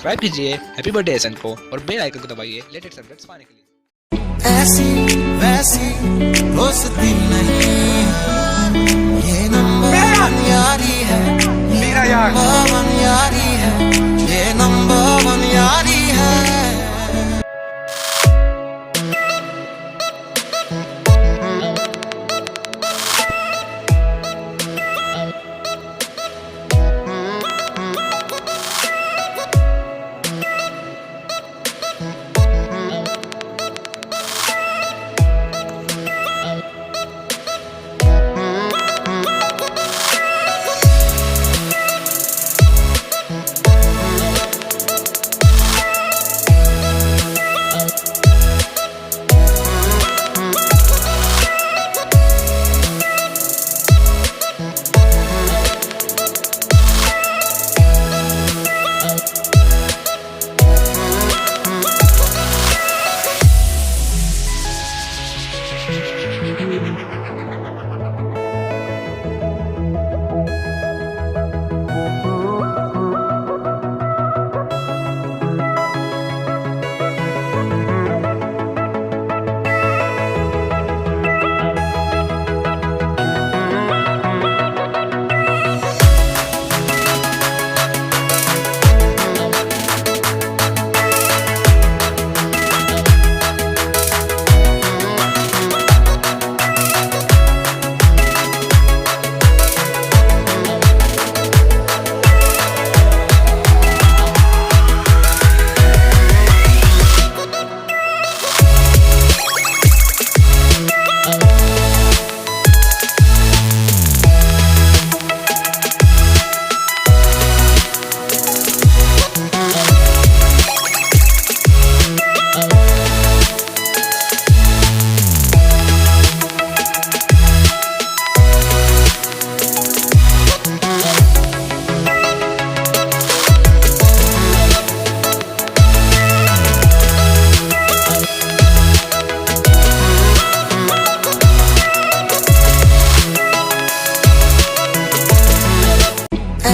Subscribe कीजिए happy birthday SN को और बेल आइकन को दबाइए लेटेस्ट अपडेट्स पाने के लिए। ऐसी वैसी दोस्ती नहीं है, ये नंबर वन यारी है, मेरा नंबर वन यारी है, ये नंबर वन यारी है।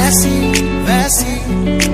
ऐसी वैसी